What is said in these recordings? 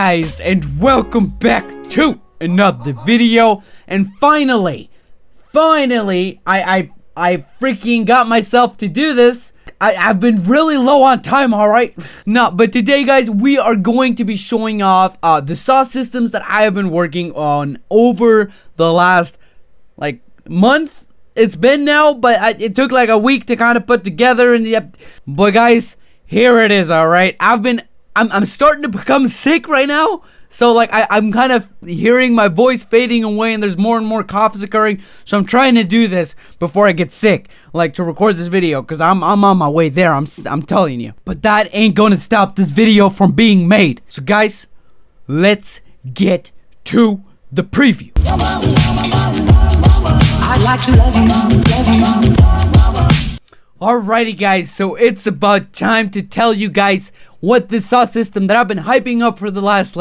guys, and welcome back to another video. And finally, I freaking got myself to do this. I've been really low on time, alright? No, but today, guys, we are going to be showing off the saw systems that I have been working on over the last, month. It's been now, but it took like a week to kind of put together, and yep. Boy, guys, here it is, alright? I'm starting to become sick right now. So I'm kind of hearing my voice fading away, and there's more and more coughs occurring. So I'm trying to do this before I get sick, to record this video, because I'm on my way there. I'm telling you. But that ain't gonna stop this video from being made. So guys, let's get to the preview. I'd like to love you. Alrighty, guys, so it's about time to tell you guys what this saw system that I've been hyping up for the last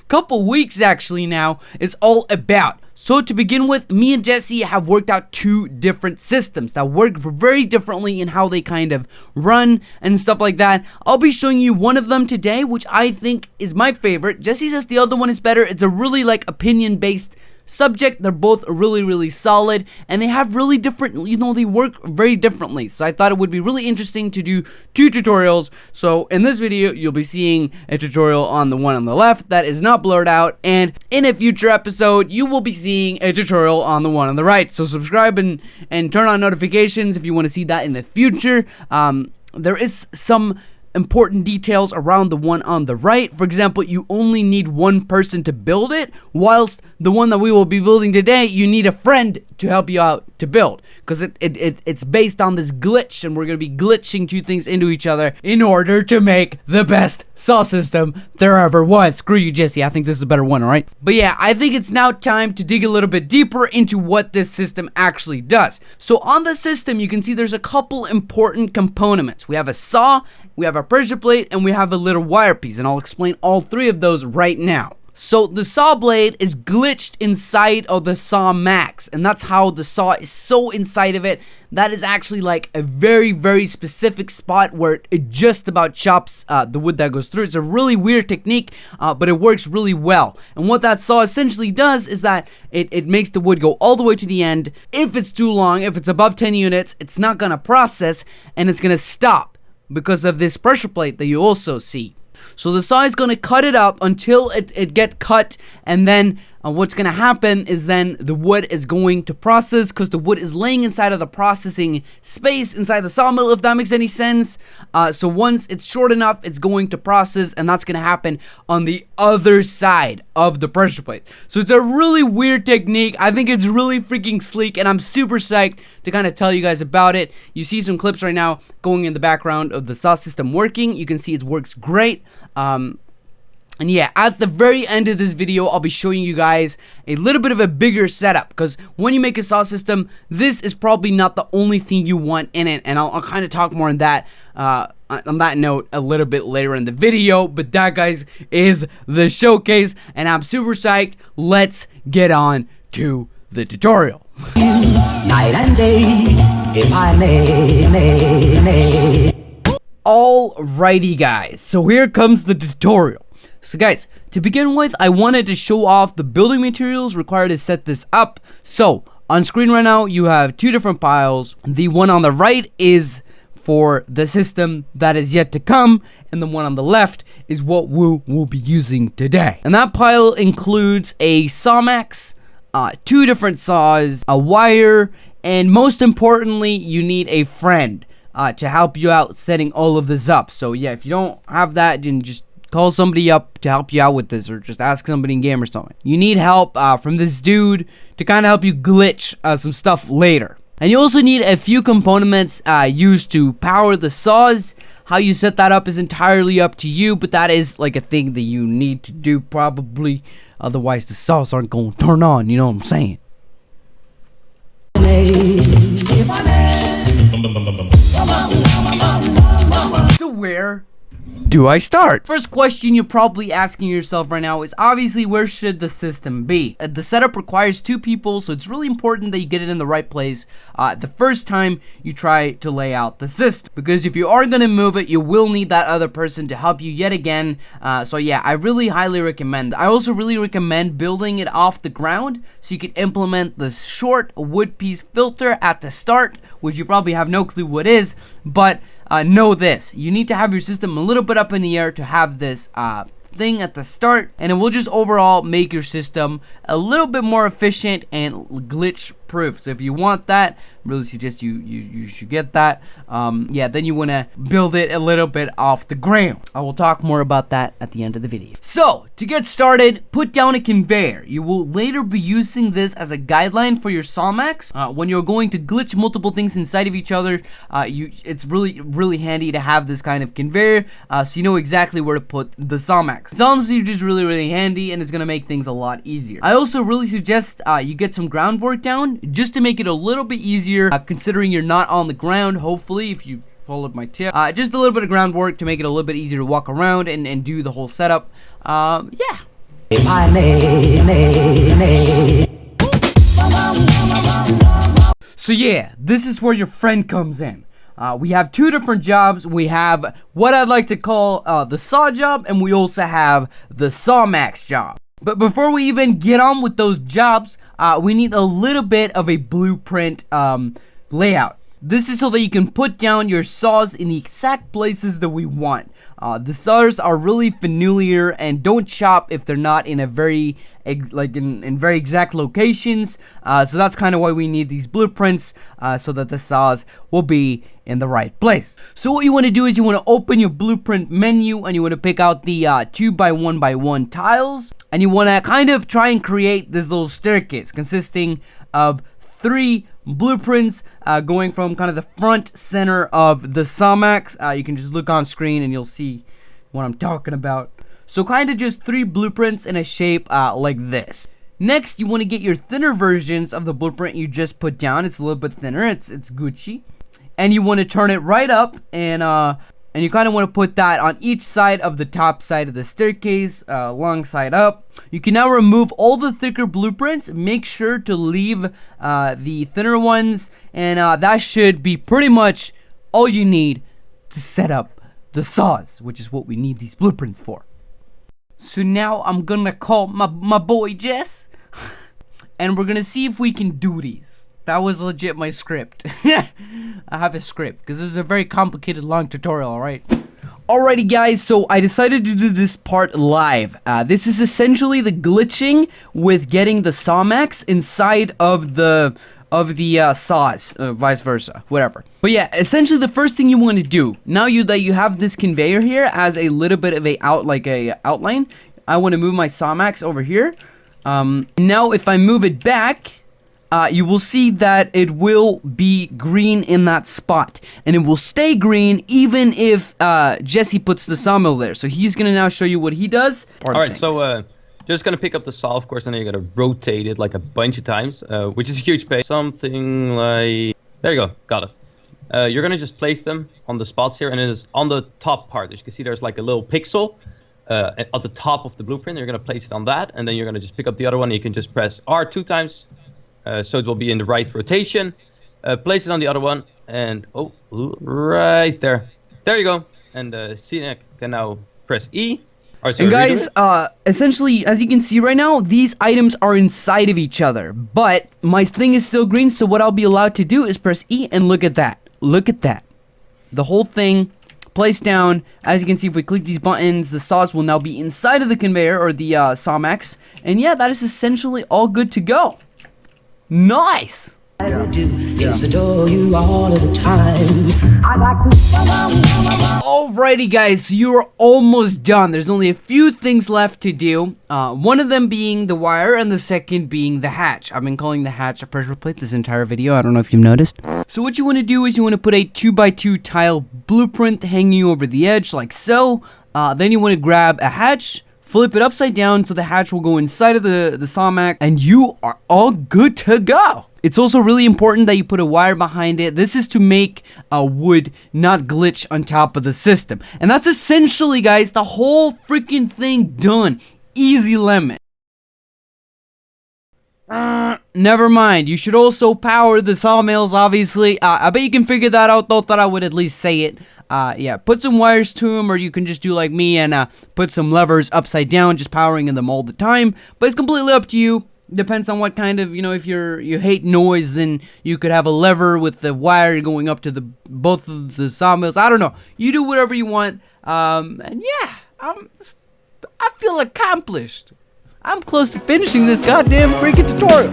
couple weeks actually now is all about. So to begin with, me and Jesse have worked out two different systems that work very differently in how they kind of run and stuff like that. I'll be showing you one of them today, which I think is my favorite. Jesse says the other one is better. It's a really opinion based subject. They're both really solid, and they have really different, they work very differently. So I thought it would be really interesting to do two tutorials. So in this video, you'll be seeing a tutorial on the one on the left that is not blurred out, and in a future episode, you will be seeing a tutorial on the one on the right. So subscribe and turn on notifications if you want to see that in the future. There is some important details around the one on the right. For example, you only need one person to build it, whilst the one that we will be building today, you need a friend to help you out to build, because it's based on this glitch, and we're going to be glitching two things into each other in order to make the best saw system there ever was. Screw you, Jesse, I think this is a better one, alright? But yeah, I think it's now time to dig a little bit deeper into what this system actually does. So on the system, you can see there's a couple important components. We have a saw, we have a pressure plate, and we have a little wire piece, and I'll explain all three of those right now. So the saw blade is glitched inside of the saw max, and that's how the saw is so inside of it. That is actually a very specific spot where it just about chops the wood that goes through. It's a really weird technique, but it works really well. And what that saw essentially does is that it makes the wood go all the way to the end. If it's too long, if it's above 10 units, it's not gonna process, and it's gonna stop because of this pressure plate that you also see. So the saw is going to cut it up until it gets cut, and then what's going to happen is then the wood is going to process, because the wood is laying inside of the processing space inside the sawmill, if that makes any sense. So once it's short enough, it's going to process, and that's going to happen on the other side of the pressure plate. So it's a really weird technique. I think it's really freaking sleek, and I'm super psyched to kind of tell you guys about it. You see some clips right now going in the background of the saw system working. You can see it works great. And yeah, at the very end of this video, I'll be showing you guys a little bit of a bigger setup, because when you make a saw system, this is probably not the only thing you want in it, and I'll kind of talk more on that note a little bit later in the video. But that, guys, is the showcase, and I'm super psyched. Let's get on to the tutorial. Night and day, if I may. Alrighty, guys, so here comes the tutorial. So guys, to begin with, I wanted to show off the building materials required to set this up. So on screen right now, you have two different piles. The one on the right is for the system that is yet to come, and the one on the left is what we will be using today. And that pile includes a saw max, two different saws, a wire, and most importantly, you need a friend to help you out setting all of this up. So yeah, if you don't have that, then just call somebody up to help you out with this, or just ask somebody in game or something. You need help from this dude to kind of help you glitch some stuff later. And you also need a few components used to power the saws. How you set that up is entirely up to you, but that is a thing that you need to do probably. Otherwise the saws aren't going to turn on, you know what I'm saying? So where do I start? First question you're probably asking yourself right now is obviously where should the system be? The setup requires 2 people, so it's really important that you get it in the right place the first time you try to lay out the system, because if you are going to move it, you will need that other person to help you yet again. So yeah, I really highly recommend. I also really recommend building it off the ground so you can implement the short wood piece filter at the start, which you probably have no clue what is, but know this: you need to have your system a little bit up in the air to have this thing at the start, and it will just overall make your system a little bit more efficient and glitch proof. So if you want that, really suggest you should get that. Yeah, then you want to build it a little bit off the ground. I will talk more about that at the end of the video. So to get started, put down a conveyor. You will later be using this as a guideline for your Sawmax when you're going to glitch multiple things inside of each other. It's really handy to have this kind of conveyor, so you know exactly where to put the Sawmax. It's honestly just really handy, and it's gonna make things a lot easier. I also really suggest you get some groundwork down just to make it a little bit easier, considering you're not on the ground. Hopefully, if you follow my tip, just a little bit of groundwork to make it a little bit easier to walk around and do the whole setup. Yeah. So yeah, this is where your friend comes in. We have 2 different jobs. We have what I'd like to call the saw job, and we also have the Sawmax job. But before we even get on with those jobs, we need a little bit of a blueprint layout. This is so that you can put down your saws in the exact places that we want. The saws are really familiar and don't chop if they're not in a very in very exact locations. So that's kind of why we need these blueprints, so that the saws will be in the right place. So what you want to do is you want to open your blueprint menu, and you want to pick out the 2x1x1 tiles, and you want to kind of try and create this little staircase consisting of 3 blueprints going from kind of the front center of the Sawmax. You can just look on screen and you'll see what I'm talking about. So kind of just 3 blueprints in a shape like this. Next, you want to get your thinner versions of the blueprint you just put down. It's a little bit thinner. It's Gucci. And you want to turn it right up, and you kind of want to put that on each side of the top side of the staircase, long side up. You can now remove all the thicker blueprints. Make sure to leave the thinner ones, and that should be pretty much all you need to set up the saws, which is what we need these blueprints for. So now I'm gonna call my boy Jess, and we're gonna see if we can do these. That was legit my script. I have a script, because this is a very complicated long tutorial, alright? Alrighty guys, so I decided to do this part live. This is essentially the glitching with getting the Sawmax inside of the saws, vice versa, whatever. But yeah, essentially the first thing you want to do, now that you have this conveyor here as a little bit of a outline, I want to move my Sawmax over here. Now if I move it back, you will see that it will be green in that spot, and it will stay green even if Jesse puts the sawmill there. So he's gonna now show you what he does. Alright, so just gonna pick up the saw, of course, and then you gotta rotate it like a bunch of times, which is a huge pain. Something like, there you go, got it. You're gonna just place them on the spots here, and it is on the top part. As you can see, there's like a little pixel at the top of the blueprint. You're gonna place it on that, and then you're gonna just pick up the other one. And you can just press R 2 times. So it will be in the right rotation. Place it on the other one, and oh, right there. There you go. And CNEC can now press E. Right, so and guys, essentially, as you can see right now, these items are inside of each other, but my thing is still green, so what I'll be allowed to do is press E, and look at that. Look at that. The whole thing placed down. As you can see, if we click these buttons, the saws will now be inside of the conveyor, or the Sawmax. And yeah, that is essentially all good to go. Nice! Yes, adore you all of the time. Alrighty guys, so you are almost done. There's only a few things left to do. One of them being the wire, and the second being the hatch. I've been calling the hatch a pressure plate this entire video. I don't know if you've noticed. So what you want to do is you want to put a 2x2 tile blueprint hanging over the edge like so. Then you want to grab a hatch, flip it upside down so the hatch will go inside of the Sawmax, and you are all good to go. It's also really important that you put a wire behind it. This is to make wood not glitch on top of the system. And that's essentially, guys, the whole freaking thing done. Easy lemon. Never mind. You should also power the sawmills, obviously. I bet you can figure that out, though. Thought I would at least say it. Yeah, put some wires to them, or you can just do like me and put some levers upside down, just powering them all the time. But it's completely up to you. Depends on what kind of, if you hate noise, then you could have a lever with the wire going up to both of the sawmills. I don't know. You do whatever you want. And yeah, I feel accomplished. I'm close to finishing this goddamn freaking tutorial.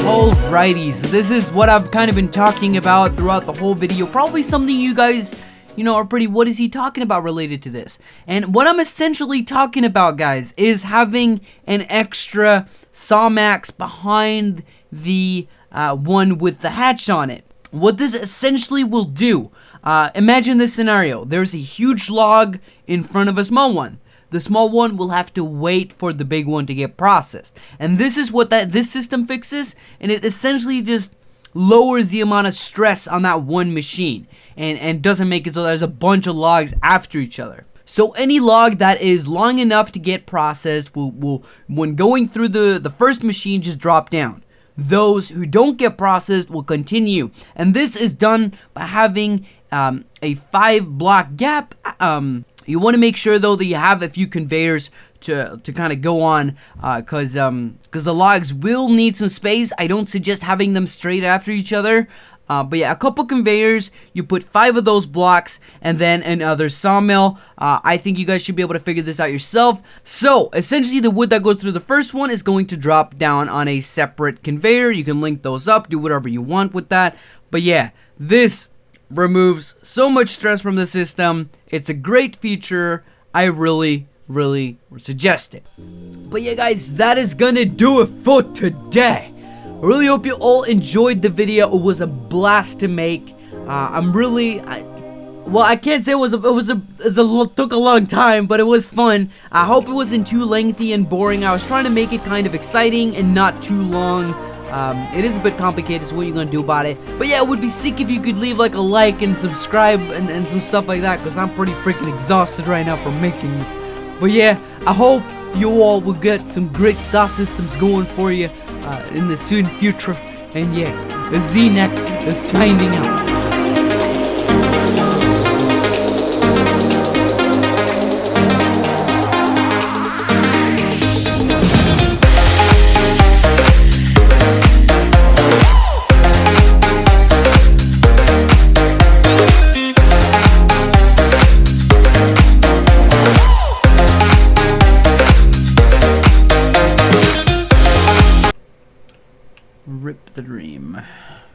Alrighty, so this is what I've kind of been talking about throughout the whole video. Probably something you guys, are pretty, what is he talking about related to this? And what I'm essentially talking about, guys, is having an extra sawmax behind the one with the hatch on it. What this essentially will do, imagine this scenario. There's a huge log in front of a small one. The small one will have to wait for the big one to get processed. And this is what this system fixes, and it essentially just lowers the amount of stress on that one machine and doesn't make it so there's a bunch of logs after each other. So any log that is long enough to get processed will when going through the first machine, just drop down. Those who don't get processed will continue, and this is done by having a 5-block gap. You want to make sure though that you have a few conveyors to kind of go on, because the logs will need some space. I don't suggest having them straight after each other. But yeah, a couple conveyors, you put 5 of those blocks, and then another sawmill. I think you guys should be able to figure this out yourself. So, essentially the wood that goes through the first one is going to drop down on a separate conveyor. You can link those up, do whatever you want with that. But yeah, this removes so much stress from the system. It's a great feature. I really suggest it. But yeah, guys, that is gonna do it for today. I really hope you all enjoyed the video. It was a blast to make. I can't say it took a long time, but it was fun. I hope it wasn't too lengthy and boring. I was trying to make it kind of exciting and not too long. It is a bit complicated, so what are you gonna do about it? But yeah, it would be sick if you could leave like a like and subscribe and some stuff like that, because I'm pretty freaking exhausted right now from making this. But yeah, I hope you all will get some great saw systems going for you in the soon future. And yeah, the Z-Neck is signing out. Rip the dream.